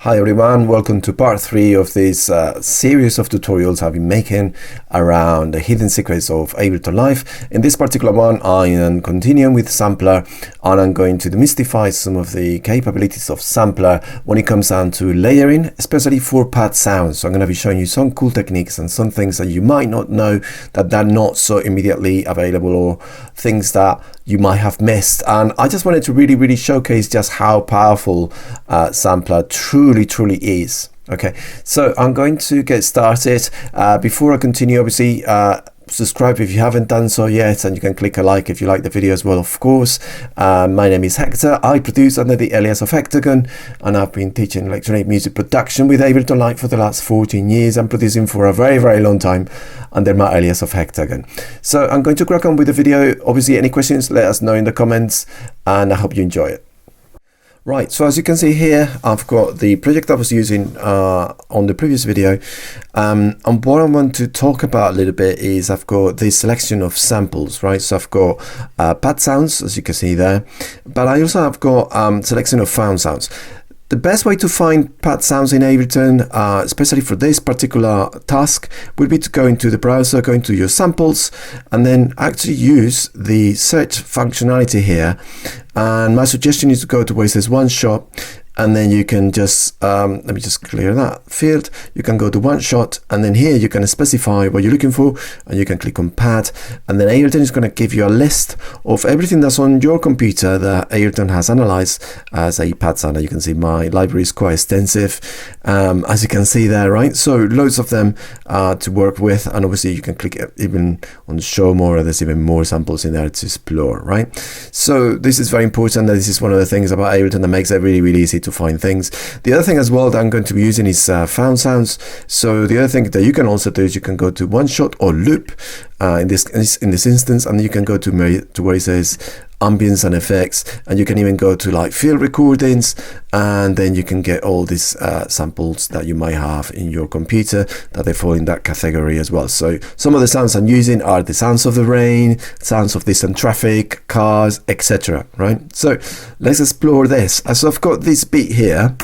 Hi everyone, welcome to part 3 of this series of tutorials I've been making around the hidden secrets of Ableton Live. In this particular one, I am continuing with Sampler and I'm going to demystify some of the capabilities of Sampler when it comes down to layering, especially for pad sounds. So I'm going to be showing you some cool techniques and some things that you might not know that they're not so immediately available, or things that you might have missed. And I just wanted to really showcase just how powerful Sampler truly is. Okay, so I'm going to get started. Before I continue, obviously subscribe if you haven't done so yet, and you can click a like if you like the video as well, of course. My name is Hector. I produce under the alias of Hektagon, and I've been teaching electronic music production with Ableton Live for the last 14 years. I'm producing for a very long time under my alias of Hektagon. So I'm going to crack on with the video. Obviously, any questions, let us know in the comments, and I hope you enjoy it. Right, so as you can see here, I've got the project I was using on the previous video, and what I want to talk about a little bit is I've got this selection of samples, right? So I've got pad sounds, as you can see there, but I also have got selection of found sounds. The best way to find pad sounds in Ableton, especially for this particular task, would be to go into the browser, go into your samples, and then actually use the search functionality here. And my suggestion is to go to where it says one shot, and then you can just, let me just clear that field. You can go to one shot, and then here you can specify what you're looking for, and you can click on pad, and then Ableton is going to give you a list of everything that's on your computer that Ableton has analyzed as a pad sound. You can see my library is quite extensive, as you can see there, right? So loads of them to work with, and obviously you can click even on show more, there's even more samples in there to explore, right? So this is very important, that this is one of the things about Ableton that makes it really easy to find things. The other thing as well that I'm going to be using is found sounds. So the other thing that you can also do is you can go to one shot or loop in this instance, and you can go to where it says ambience and effects, and you can even go to like field recordings, and then you can get all these samples that you might have in your computer that they fall in that category as well. So some of the sounds I'm using are the sounds of the rain, sounds of distant traffic, cars, etc. Right? So let's explore this. So I've got this beat here,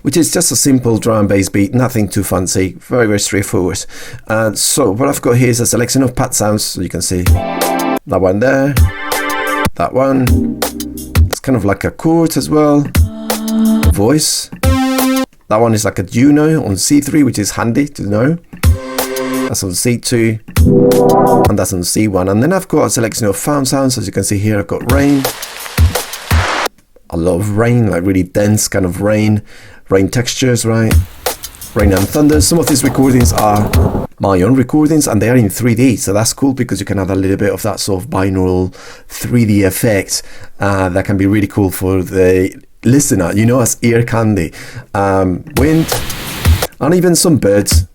which is just a simple drum and bass beat, nothing too fancy, very straightforward. And so what I've got here is a selection of pad sounds. So you can see that one there, that one. It's kind of like a chord as well. Voice. That one is like a Juno on C3, which is handy to know. That's on C2, and that's on C1. And then I've got a selection of found sounds. As you can see here, I've got rain. A lot of rain, like really dense kind of rain textures, right? Rain and thunder. Some of these recordings are my own recordings, and they are in 3D, so that's cool because you can add a little bit of that sort of binaural 3D effect that can be really cool for the listener, you know, as ear candy. Wind, and even some birds.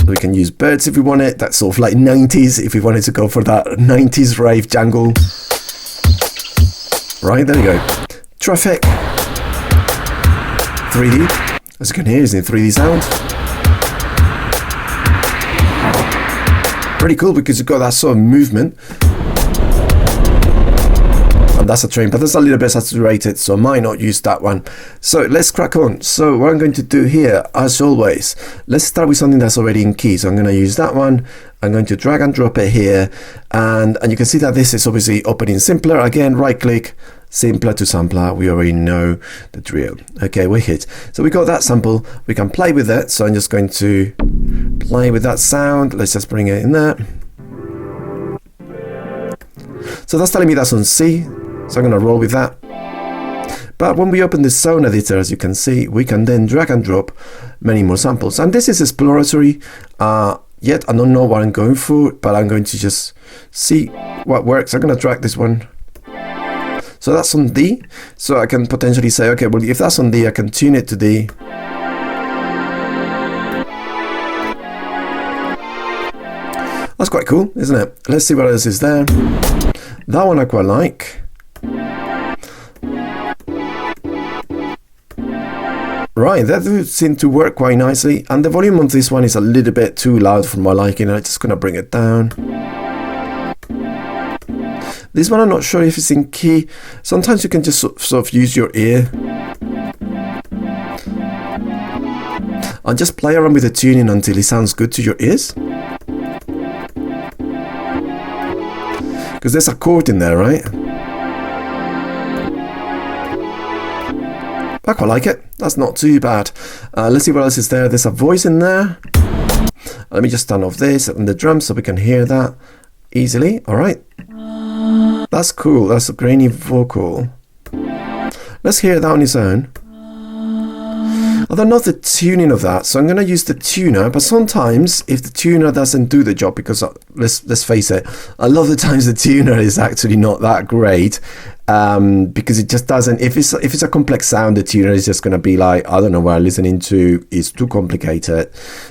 We can use birds if we want it. That's sort of like 90s, if we wanted to go for that 90s rave jangle. Right, there you go. Traffic. 3D. As you can hear, it's in 3D sound. Pretty cool because you've got that sort of movement. And that's a train, but that's a little bit saturated, so I might not use that one. So let's crack on. So what I'm going to do here, as always, let's start with something that's already in key. So I'm going to use that one. I'm going to drag and drop it here, and you can see that this is obviously opening simpler. Again, right click, simpler to sampler. We already know the drill. Okay, we hit. So we got that sample. We can play with it. So I'm just going to play with that sound. Let's just bring it in there. So that's telling me that's on C. So I'm going to roll with that. But when we open the sound editor, as you can see, we can then drag and drop many more samples. And this is exploratory. Yet I don't know what I'm going for, but I'm going to just see what works. I'm going to drag this one. So that's on D. So I can potentially say, okay, well, if that's on D, I can tune it to D. That's quite cool, isn't it? Let's see what else is there. That one I quite like. Right, that seemed to work quite nicely, and the volume of this one is a little bit too loud for my liking. I'm just going to bring it down. This one I'm not sure if it's in key. Sometimes you can just sort of use your ear and just play around with the tuning until it sounds good to your ears. Because there's a chord in there, right? I quite like it. That's not too bad. Let's see what else is there. There's a voice in there. Let me just turn off this and the drums so we can hear that easily. All right. That's cool. That's a grainy vocal. Let's hear that on its own. I don't know the tuning of that, so I'm going to use the tuner. But sometimes, if the tuner doesn't do the job, because let's face it, a lot of the times the tuner is actually not that great, because it just doesn't. If it's a complex sound, the tuner is just going to be like, I don't know what I'm listening to. It's too complicated.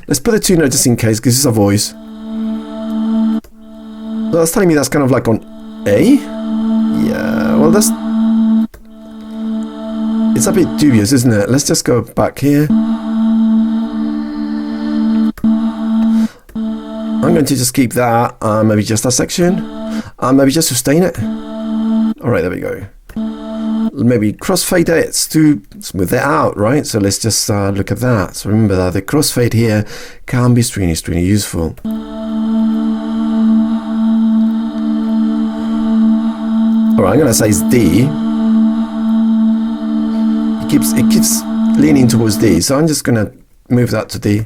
Let's put the tuner just in case, because it's a voice. So that's telling me that's kind of like on A. Yeah. Well, that's. It's a bit dubious, isn't it? Let's just go back here. I'm going to just keep that, maybe just that section, maybe just sustain it. All right, there we go. Maybe crossfade it to smooth it out, right? So let's just look at that. So remember that the crossfade here can be extremely useful. All right, I'm going to say it's D. It keeps leaning towards D, so I'm just going to move that to D.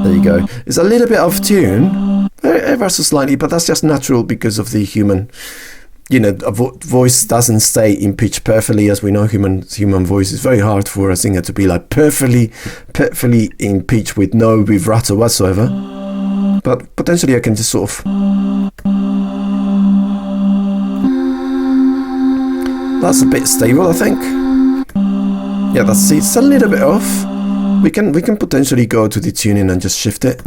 There you go. It's a little bit off tune, ever so slightly, but that's just natural because of the human, a voice doesn't stay in pitch perfectly. As we know, human voice is very hard for a singer to be like perfectly in pitch with no vibrato whatsoever. But potentially I can just sort of... That's a bit stable, I think. Yeah, that's it. It's a little bit off. We can potentially go to the tuning and just shift it.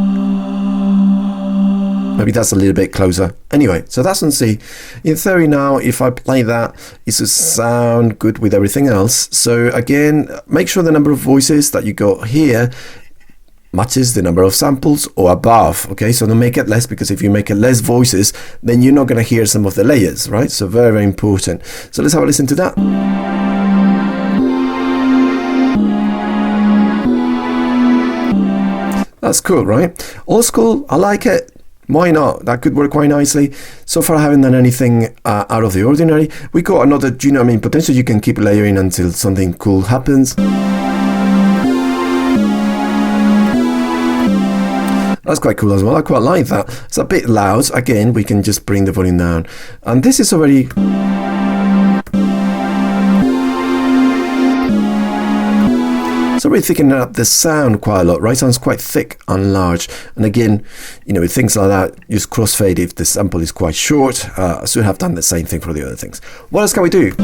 Maybe that's a little bit closer. Anyway, so that's on C. In theory now, if I play that, it should sound good with everything else. So again, make sure the number of voices that you got here matches the number of samples or above. Okay, so don't make it less, because if you make it less voices, then you're not going to hear some of the layers, right? So very, very important. So let's have a listen to that. That's cool, right? Old school, I like it. Why not? That could work quite nicely. So far I haven't done anything out of the ordinary. We got another, potentially you can keep layering until something cool happens. That's quite cool as well. I quite like that. It's a bit loud. Again, we can just bring the volume down. And this is already... It's already thickening up the sound quite a lot, right? Sounds quite thick and large. And again, with things like that, use crossfade if the sample is quite short. I should have done the same thing for the other things. What else can we do?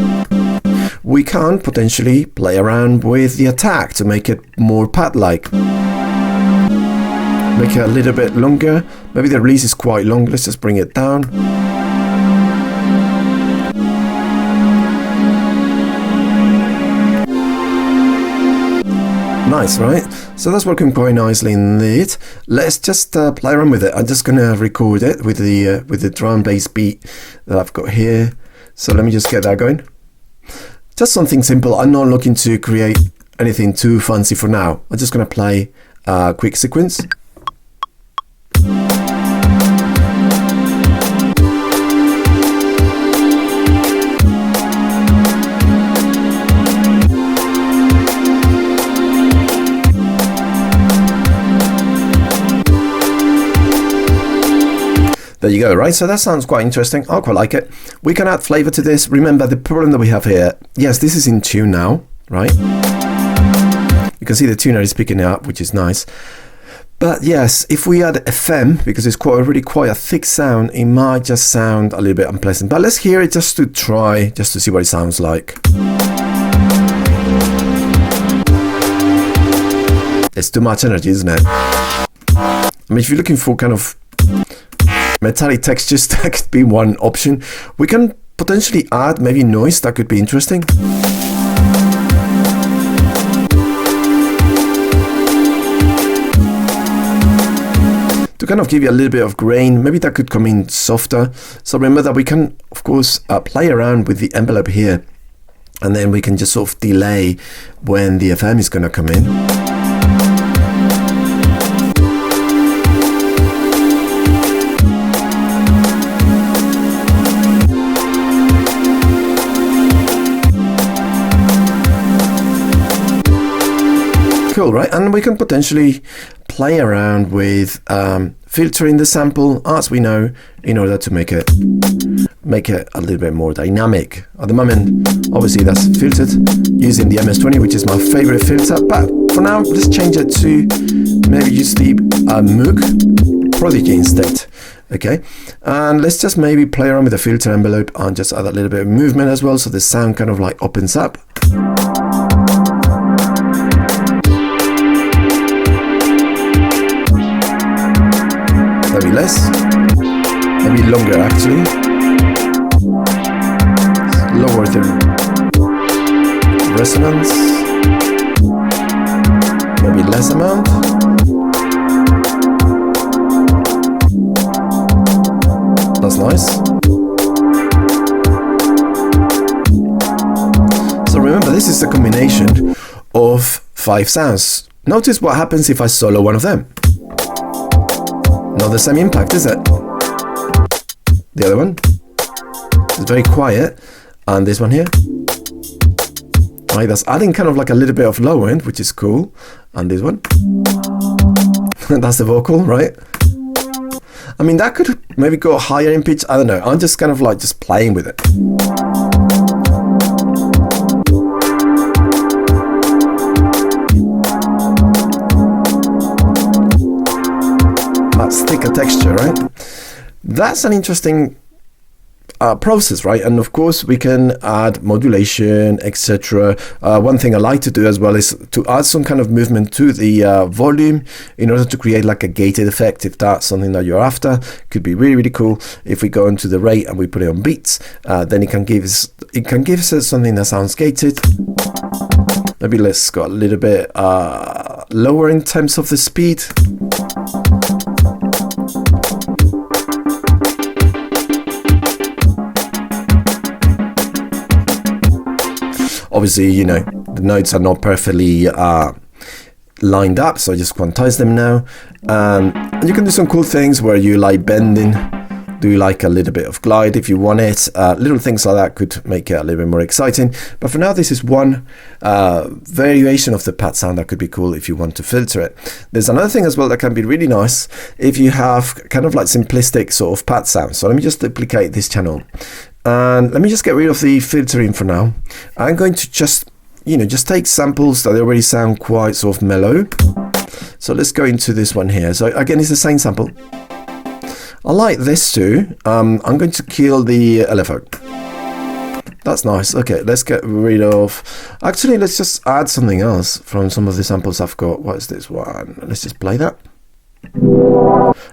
We can potentially play around with the attack to make it more pad-like. Make it a little bit longer. Maybe the release is quite long. Let's just bring it down. Nice, right? So that's working quite nicely indeed. Let's just play around with it. I'm just gonna record it with the drum bass beat that I've got here. So let me just get that going. Just something simple. I'm not looking to create anything too fancy for now. I'm just gonna play a quick sequence. There you go, right? So that sounds quite interesting. I quite like it. We can add flavor to this. Remember the problem that we have here. Yes, this is in tune now, right? You can see the tuner is picking it up, which is nice. But yes, if we add FM, because it's already quite a thick sound, it might just sound a little bit unpleasant. But let's hear it just to try, just to see what it sounds like. It's too much energy, isn't it? I mean, if you're looking for kind of metallic textures, that could be one option. We can potentially add maybe noise. That could be interesting. to kind of give you a little bit of grain. Maybe that could come in softer. So remember that we can, of course, play around with the envelope here, and then we can just sort of delay when the FM is going to come in. Cool, right? And we can potentially play around with filtering the sample, as we know, in order to make it a little bit more dynamic. At the moment, obviously that's filtered using the MS-20, which is my favorite filter, but for now, let's change it to maybe use the Moog Prodigy instead. Okay, and let's just maybe play around with the filter envelope and just add a little bit of movement as well, so the sound kind of like opens up. Maybe less, maybe longer actually. Lower the resonance, maybe less amount. That's nice. So remember, this is a combination of 5 sounds. Notice what happens if I solo one of them. Not the same impact, is it? The other one is very quiet, and this one here, right, that's adding kind of like a little bit of low end, which is cool. And this one, that's the vocal, right? I mean, that could maybe go higher in pitch. I don't know. I'm just kind of like just playing with it. Thicker texture, right? That's an interesting process, right? And of course we can add modulation, etc. One thing I like to do as well is to add some kind of movement to the volume in order to create like a gated effect. If that's something that you're after, could be really cool. If we go into the rate and we put it on beats, then it can give us something that sounds gated. Maybe let's go a little bit lower in terms of the speed. Obviously, you know, the notes are not perfectly lined up, so I just quantize them now. And you can do some cool things where you like bending, do like a little bit of glide if you want it. Little things like that could make it a little bit more exciting. But for now, this is one variation of the pad sound that could be cool if you want to filter it. There's another thing as well that can be really nice if you have kind of like simplistic sort of pad sound. So let me just duplicate this channel. And let me just get rid of the filtering for now. I'm going to just take samples that already sound quite sort of mellow. So let's go into this one here. So again, it's the same sample. I like this too. I'm going to kill the LFO. That's nice. Okay, let's get rid of... Actually, let's just add something else from some of the samples I've got. What is this one? Let's just play that.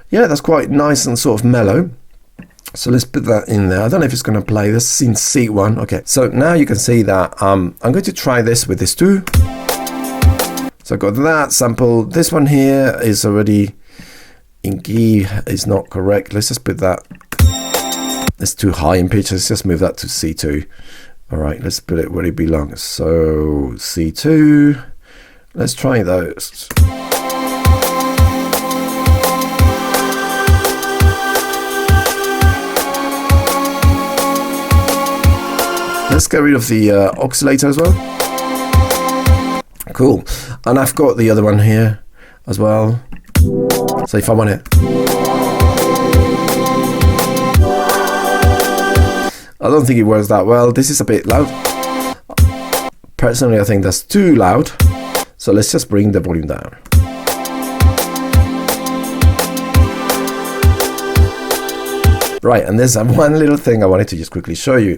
Yeah, that's quite nice and sort of mellow. So let's put that in there. I don't know if it's going to play. This is in C1. Okay, so now you can see that I'm going to try this with this too. So I've got that sample. This one here is already in key. Is not correct. Let's just put that. It's too high in pitch. Let's just move that to C2. All right, let's put it where it belongs. So C2. Let's try those. Let's get rid of the oscillator as well. Cool. And I've got the other one here as well. So if I want it. I don't think it works that well. This is a bit loud. Personally, I think that's too loud. So let's just bring the volume down. Right, and there's one little thing I wanted to just quickly show you.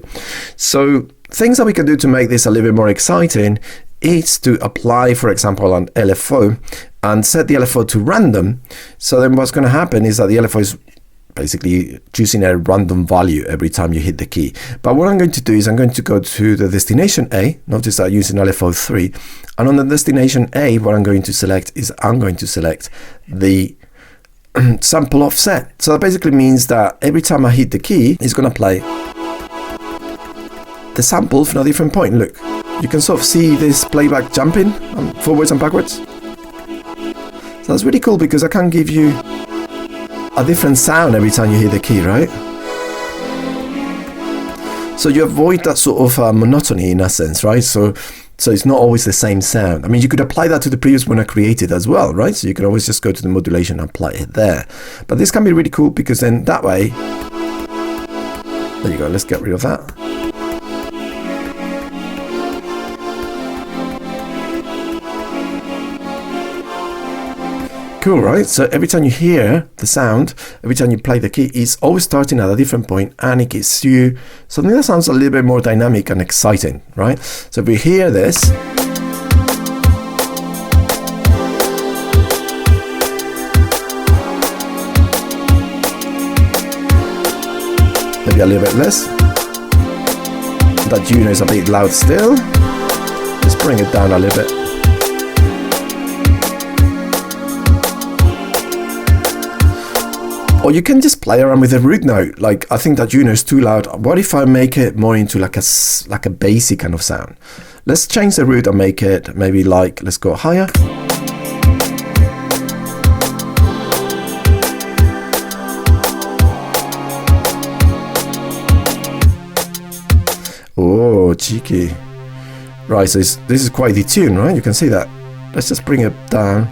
So things that we can do to make this a little bit more exciting is to apply, for example, an LFO and set the LFO to random. So then what's going to happen is that the LFO is basically choosing a random value every time you hit the key. But what I'm going to do is I'm going to go to the destination A. Notice that I'm using LFO 3. And on the destination A, what I'm going to select is I'm going to select the sample offset. So that basically means that every time I hit the key, it's going to play the sample from a different point. Look, you can sort of see this playback jumping forwards and backwards. So that's really cool because I can give you a different sound every time you hit the key, right? So you avoid that sort of monotony in a sense, right? So it's not always the same sound. I mean, you could apply that to the previous one I created as well, right? So you can always just go to the modulation and apply it there. But this can be really cool because then that way, there you go, let's get rid of that. Cool, right? So every time you hear the sound, every time you play the key, it's always starting at a different point, and it gives you something that sounds a little bit more dynamic and exciting, right? So if we hear this, maybe a little bit less. That Juno is a bit loud still. Just bring it down a little bit. Or you can just play around with the root note. Like, I think that Juno is too loud. What if I make it more into like a bassy kind of sound? Let's change the root and make it maybe like, let's go higher. Oh, cheeky. Right, so this is quite the tune, right? You can see that. Let's just bring it down.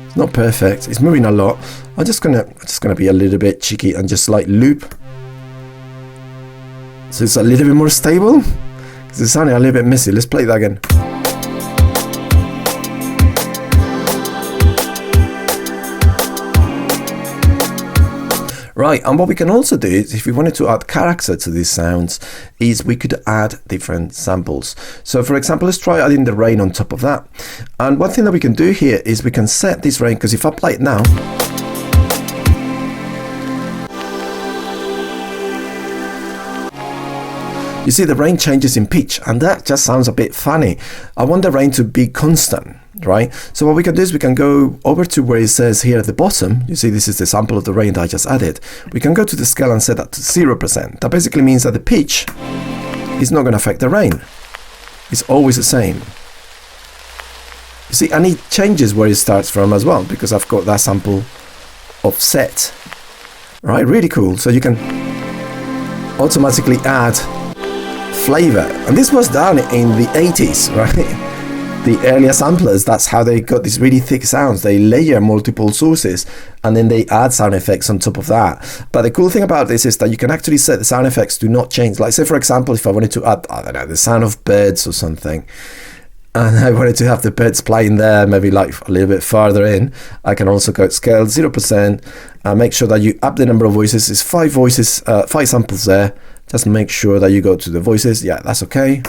It's not perfect. It's moving a lot. I'm just gonna be a little bit cheeky and just like loop. So it's a little bit more stable. Because it's sounding a little bit messy. Let's play that again. Right, and what we can also do is, if we wanted to add character to these sounds, is we could add different samples. So for example, let's try adding the rain on top of that. And one thing that we can do here is we can set this rain, because if I play it now, you see the rain changes in pitch, and that just sounds a bit funny. I want the rain to be constant, right? So what we can do is we can go over to where it says here at the bottom, you see this is the sample of the rain that I just added. We can go to the scale and set that to 0%. That basically means that the pitch is not going to affect the rain. It's always the same. You see, and it changes where it starts from as well, because I've got that sample offset, right? Really cool. So you can automatically add flavor, and this was done in the 80s, right? The earlier samplers, that's how they got these really thick sounds. They layer multiple sources and then they add sound effects on top of that. But the cool thing about this is that you can actually set the sound effects to not change. Like, say for example, if I wanted to add, I don't know, the sound of birds or something, and I wanted to have the birds playing there, maybe like a little bit farther in, I can also go scale 0% and make sure that you up the number of voices. It's 5 voices, 5 samples there. Just make sure that you go to the voices. Yeah, that's okay.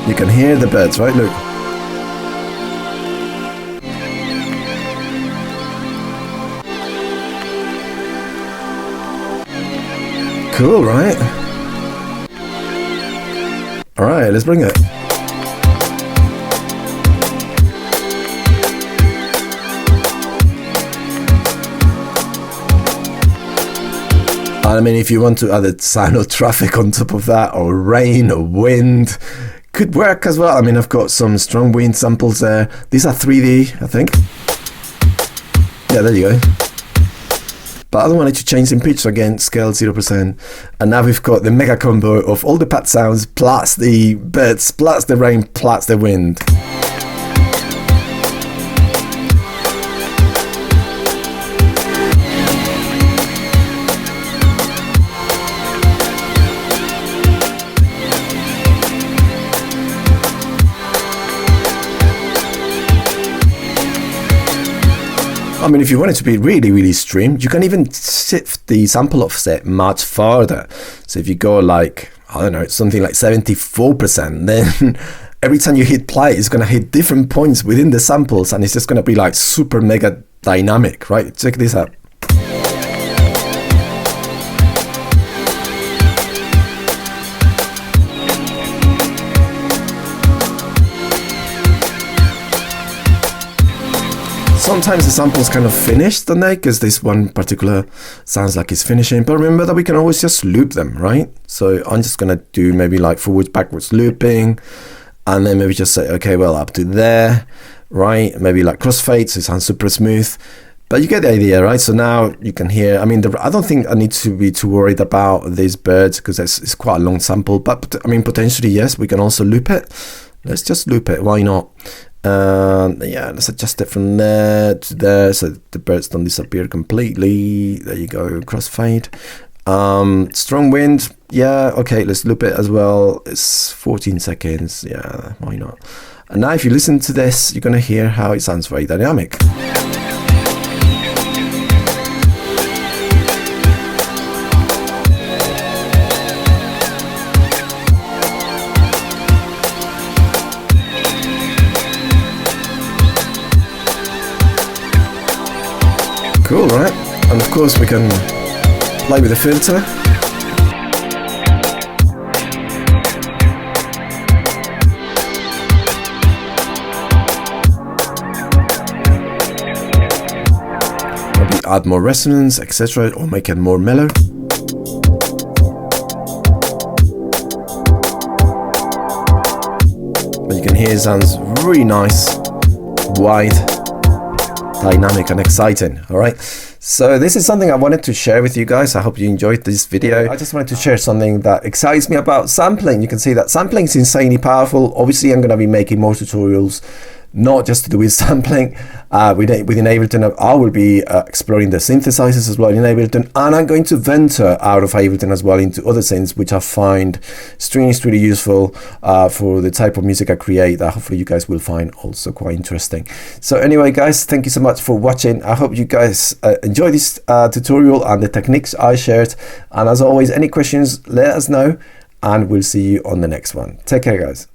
You can hear the birds, right? Look. Cool, right? All right, let's bring it. I mean, if you want to add a sound of traffic on top of that, or rain or wind, could work as well. I mean, I've got some strong wind samples there. These are 3D, I think. Yeah, there you go. But I don't want it to change in pitch, so again, scale 0%. And now we've got the mega combo of all the pad sounds, plus the birds, plus the rain, plus the wind. I mean, if you want it to be really, really streamed, you can even shift the sample offset much farther. So if you go like, I don't know, something like 74%, then every time you hit play, it's going to hit different points within the samples, and it's just going to be like super mega dynamic, right? Check this out. sometimes the sample's kind of finished, don't they? Because this one particular sounds like it's finishing. But remember that we can always just loop them, right? So I'm just going to do maybe like forwards, backwards looping. And then maybe just say, okay, well, up to there, right? Maybe like crossfade, so it sounds super smooth. But you get the idea, right? So now you can hear, I mean, I don't think I need to be too worried about these birds because it's quite a long sample. But I mean, potentially, yes, we can also loop it. Let's just loop it. Why not? Yeah, let's adjust it from there to there so the birds don't disappear completely. There you go, crossfade. Strong wind. Yeah, okay, let's loop it as well. It's 14 seconds. Yeah, why not? And now if you listen to this, you're going to hear how it sounds very dynamic. Cool, right? And of course we can play with the filter. Maybe add more resonance, etc., or make it more mellow. But you can hear it sounds really nice, wide, dynamic and exciting. All right, so this is something I wanted to share with you guys. I hope you enjoyed this video. I just wanted to share something that excites me about sampling. You can see that sampling is insanely powerful. Obviously I'm going to be making more tutorials not just to do with sampling within Ableton. I will be exploring the synthesizers as well in Ableton, and I'm going to venture out of Ableton as well into other synths, which I find extremely useful for the type of music I create, that hopefully you guys will find also quite interesting. So anyway, guys, thank you so much for watching. I hope you guys enjoy this tutorial and the techniques I shared, and as always, any questions, let us know, and we'll see you on the next one. Take care, guys.